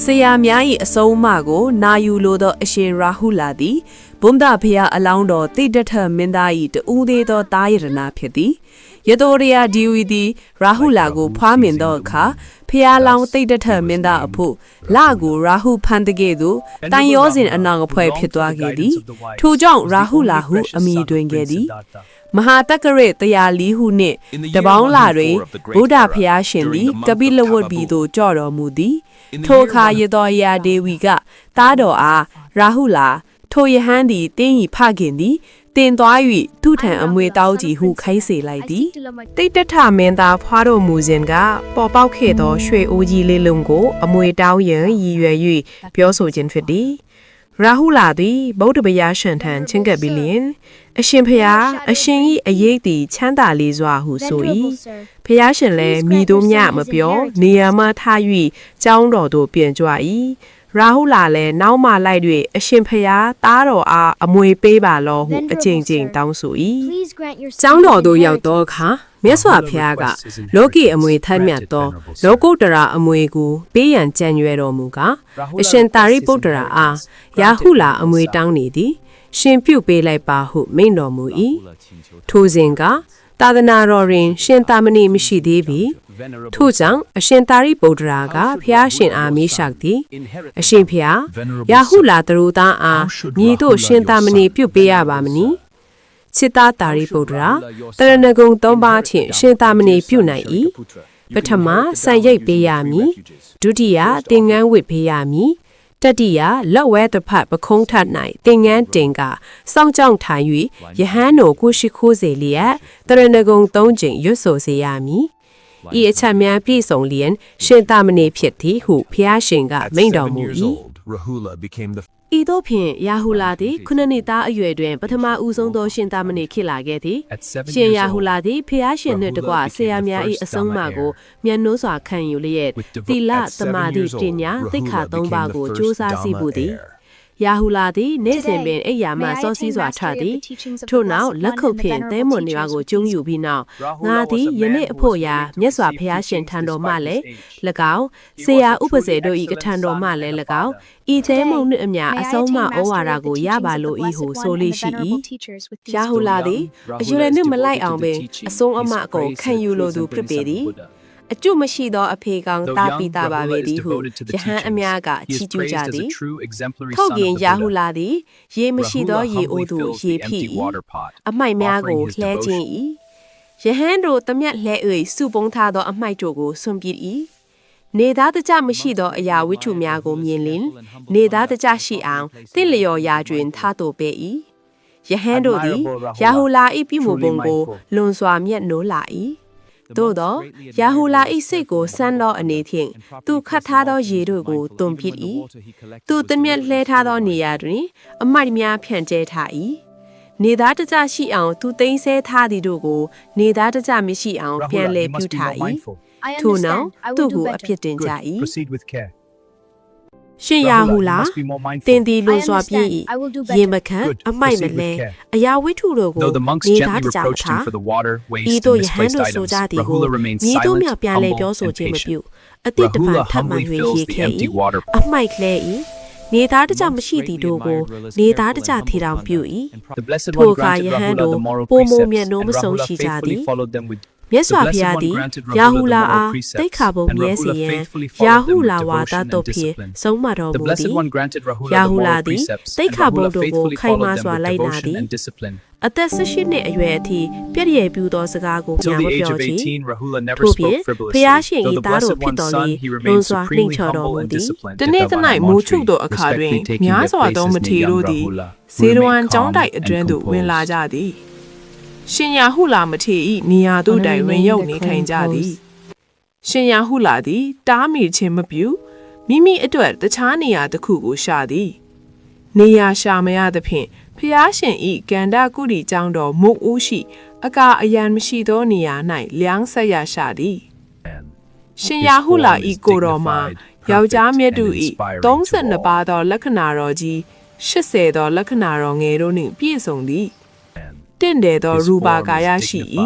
ဆရာများ၏အဆုံးအမကိုနာယူလိုသောအရှင်ရာဟုလာသည်ဘုံဒဖျားအလောင်းတော်တိတ္တထမင်းသား၏တူးသေးသောတာယရနာဖြစ်သည်ယတိုရီယာဒီဝီသည်ရာဟုလာကိုဖွားမြင်သောအခါဖျားလောင်းတိတ္တထမင်းသားအဖို့လကိုရာဟုဖန်တကဲ့သို့တန်ရောစဉ်အနာငဖွဲ့ဖြစ်သွားခဲ့သည်ထိုကြောင့်ရာဟုလာဟုအမည်တွင်ခဲ့သည်မဟာတက္ကရေတရားလီဟုနှင့်တပေါင်းလာတွင်ဗုဒ္ဓဖျားရှင်သည်ကပိလဝတ်ပြည်သို့ကြော့တော်မူသည်ထိုအခါယတော်ယာဒေဝီကတားတော်အားရာဟုလာထိုယဟန်သည်တင်းဤဖခင်သည်တင်သွား၍သူထံအမွေတောင်းကြည်ဟုခိုင်းစေလိုက်သည်တိတ်တထမင်းသားဖွားတော်မူစဉ်ကပေါ်ပေါက်ခဲ့သောရွှေအိုးကြီးလေးလုံးကိုအမွေတောင်းရန်ရည်ရွယ်၍ပြောဆိုခြင်းဖြစ်သည်ရာဟုလာသည်ဗုဒ္ဓဘုရားရှင်ထံချဉ်ကပ်ပြီးလျင်အရှင်ဖျားအရှင်၏အရေးသည်ချမ်းသာလေးစွာဟုဆို၏ဖျားရှင်လည်းမိတို့မြမပြောနေရာမှထား၍ကျောင်းတော်သို့ပြန်ကြွ၏ရာဟုလာလည်းနောက်မှလိုက်၍အရှင်ဖျားသားတော်အားအမွေပေးပါလောဟုအကြိမ်ကြိမ်တောင်းဆို၏ကျောင်းတော်သို့ရောက်သောအခါမြတ်စွာဘုရားကလောကီအမွေထမ်းမြတ်သောလောကုတ္တရာအမွေကိုပေးရန်ကြံရွယ်တော်မူကားအရှင်သာရိပုတ္တရာအားရာဟုလာအမွေတောင်းနေသည်ရှင်ပြုပေးလိုက်ပါဟုမိန့်တော်မူ၏ထိုစဉ်ကသာသနာတော်တွင်ရှင်သာမဏေမရှိသေးပြီထို့ကြောင့်အရှင်သာရိပုတ္တရာကဖျားရှင်အားမေးလျှောက်သည်အရှင်ဖျားရာဟုလာတရူသားအားမြည်တို့ရှင်သာမဏေပြုပေးရပါမည်ချစ်သားသာရိပုတ္တရာတရဏဂုံ၃ပါးဖြင့်ရှင်သာမဏေပြုနိုင်၏ပထမစံရိပ်ပေးရမည်ဒုတိယသင်္ကန်းဝတ်ပေးရမည်တတိယလက်ဝဲတစ်ဖက်ပခုံးထ၌သင်္ကန်းတင်ကစောင့်ကြောင့်ထိုင်၍ယဟန်တို့ကိုရှိခိုးစေလျက်တရဏဂုံ၃ကြိမ်ရွတ်ဆိုစေရမည်ဤအချက်များပြည့်စုံလျင်ရှင်သာမဏေဖြစ်သည်ဟုဘုရားရှင်ကမိန့်တော်မူ၏ဤသို့ဖြင့်ယာဟုလာသည်ခုနှစ်နှစ်သားအရွယ်တွင်ပထမဦးဆုံးသောရှင်သာမဏေဖြစ်လာခဲ့သည်ရှင်ယာဟုလာသည်ဖျားရှင်နှင့်တကွဆရာများ၏အဆုံးအမကိုမျက်နှိုးစွာခံယူလျက်သီလသမာဓိပညာသိက္ခာ၃ပါးကိုကြိုးစားစီဖို့သည်ယာဟုလာသည်နေ့စဉ်ပင်အိယာမှစောစီးစွာထသည်ထို့နောက်လက်ခုပ်ဖြင့်သဲမွန်ရွာကိုကျုံယူပြီးနောက်ငါသည်ယနေ့အဖို့ရာမြတ်စွာဘုရားရှင်ထံတော်မှလည်း၎င်းဆရာဥပဇေတို့၏ကထံတော်မှလည်း၎င်းဤသဲမုံနှင့်အမျှအဆုံးမဩဝါဒကိုရပါလို၏ဟုဆိုလိရှိ၏ယာဟုလာသည်အယူရနှင့်မလိုက်အောင်ပင်အဆုံးအမအကုန်ခံယူလိုသူဖြစ်ပေသည်အကျုမရှိသောအဖေကောင်တာပိတာပါပေသည်ဟုယဟန်အများကချီးကျူးကြသည်ထောက်ကင်ယာဟုလာသည်ရေမရှိသောရေအိုးသို့ရေဖိ၏အမိုက်များကိုလှဲခြင်း၏ယဟန်တို့တမျက်လှဲ၍စုပုံးထားသောအမိုက်တို့ကိုဆွန့်ပစ်၏နေသားတကြမရှိသောအရာဝိတ္ထုများကိုမြင်လင်နေသားတကြရှိအောင်တင့်လျော်ရာတွင်ထားတော်ပေ၏ယဟန်တို့သည်ယာဟုလာ၏ပြုမှုပုံကိုလွန်စွာမျက်နှိုးလာ၏သို့သောယာဟုလာ၏စိတ်ကိုစမ်းသောအနေဖြင့်သူခတ်ထားသောရေတို့ကိုတွန်ပစ်၏သူတမျက်လှဲထားသောနေရာတွင်အမိုက်များဖြန့်ကျဲထား၏နေသားတကြရှိအောင်သူသိမ်းဆဲထားသည်တို့ကိုနေသားတကြမရှိအောင်ပြန်လည်ပြုထား၏ထို့နောက်သူ့ကိုအပြစ်တင်ကြ၏ရှင်ယာဟုလာတင်သည်လွန်စွာပြည့်၏ရေမခန့်အမိုက်မလဲအရာဝိထုတို့ကိုနေသားတကြမထားဤတို့ယဟန်တို့ဆိုကြသည်ကိုမြေတို့မြောက်ပြန်လဲပြောဆိုခြင်းမပြုအတိတ်တပံထပ်မှ၍ရေခဲ၏အမိုက်လဲ၏နေသားတကြမရှိသည်တို့ကိုနေသားတကြထေတောင်ပြု၏ထိုအခါယဟန်တို့ပုံမမြတ်နိုးမဆုံးရှိကြသည်မြတ်စွာဘုရားသည်ယာဟုလာအားသိက္ခာပုံမြဲစေရန်ယာဟုလာဝါဒတို့ဖြင့်ဆုံးမတော်မူသည်ယာဟုလာသည်သိက္ခာပုံတို့ကိုခိုင်မာစွာလိုက်နာသည်အသက်18နှစ်အရွယ်အထိပြည့်ရည်ပြူသောစကားကိုပြန်မပြောချေထို့ပြင်ဘုရားရှင်၏သားတော်ဖြစ်တော်လေလွန်စွာနှိမ်ချတော်မူသည်တနေ့တနိုင်မိုးချုပ်သောအခါတွင်များစွာသောမထေရတို့သည်ဇေရဝံကျောင်းတိုက်အတွင်းသို့ဝင်လာကြသည်ရှင်ယာဟုလာမထေဤနေရာတို့တိုင်ဝင်ရောက်နေထိုင်ကြသည်ရှင်ယာဟုလာသည်တားမိခြင်းမပြုမိမိအတွက်တခြားနေရာတစ်ခုကိုရှာသည်နေရာရှာမရသဖြင့်ဖျားရှင်ဤကန္ဓကုရီကျောင်းတော်မုတ်ဦးရှိအကာအယံမရှိသောနေရာ၌လျောင်းဆက်ရရှာသည်ရှင်ယာဟုလာဤကိုတော်မှာယောက်ျားမြတ်တူဤ32ပါးသောလက္ခဏာတော်ကြီး80သောလက္ခဏာတော်ငယ်တို့နှင့်ပြည့်စုံသည်တင့်တယ်သောရူပါကာယရှိ၏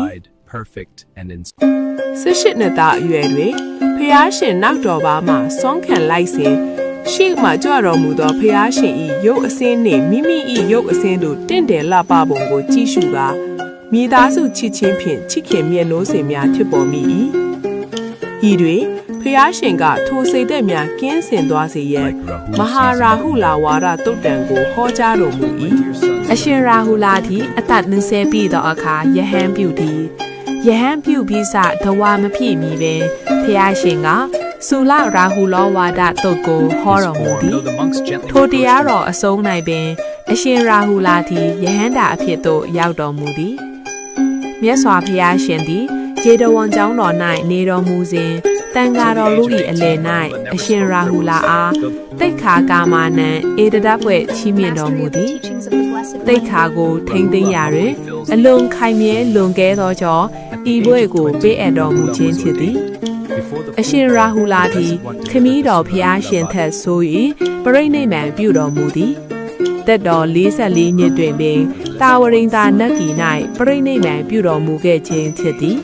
18နှစ်သားအရွယ်တွင်ဖ ျားရှင်နောက်တော်ပါမှစွန့်ခံလိုက်စဉ်ရှိမှကြွတော်မူသောဖျားရှင်၏ရုပ်အစင်းနှင့်မိမိ၏ရုပ်အစင်းတို့တင့်တယ်လှပပုံကိုကြည့်ရှုကာမိသားစုချစ်ချင်းဖြင့်ချစ်ခင်မြတ်နိုးစင်များဖြစ်ပေါ်မိ၏ဤတွင်ဖျားရှင်ကထိုစိတ်သက်များကင်းစင်သွားစေရန်မဟာရာဟုလာဝါဒတုတ်တံကိုဟောကြားတော်မူ၏အရှင်ရာဟုလာသည်အသက်20ပြည့်သောအခါယဟန်ပြုသည်ယဟန်ပြုပြီးစဒဝါမဖြစ်မီပင်ဖျားရှင်ကဆူလရာဟုလောဝါဒတုတ်ကိုဟောတော်မူသည်ထိုတရားတော်အဆုံး၌ပင်အရှင်ရာဟုလာသည်ယဟန်တာအဖြစ်သို့ရောက်တော်မူသည်မြတ်စွာဘုရားရှင်သည်ရေတော်ဝန်ကျောင်းတော်၌နေတော်မူစဉ်တန်ဃာတော်လူ၏အလယ်၌အရှင်ရာဟုလာအားတိတ်ခါကာမနံဧတဒပွဲချီးမြှင့်တော်မူသည်တိတ်ခါကိုထိမ့်သိမ်းရာတွင်အလွန်ခိုင်မြဲလွန်ကဲသောကြောင့်ဤဘွဲကိုပေးအပ်တော်မူခြင်းဖြစ်သည်အရှင်ရာဟုလာသည်ခမည်းတော်ဖျားရှင်ထက်ဆို၍ပရိနိဗ္ဗာန်ပြုတော်မူသည်သက်တော်44နှစ်တွင်ပင်တာဝရိန္ဒာနတ်ပြည်၌ပရိနိဗ္ဗာန်ပြုတော်မူခဲ့ခြင်းဖြစ်သည်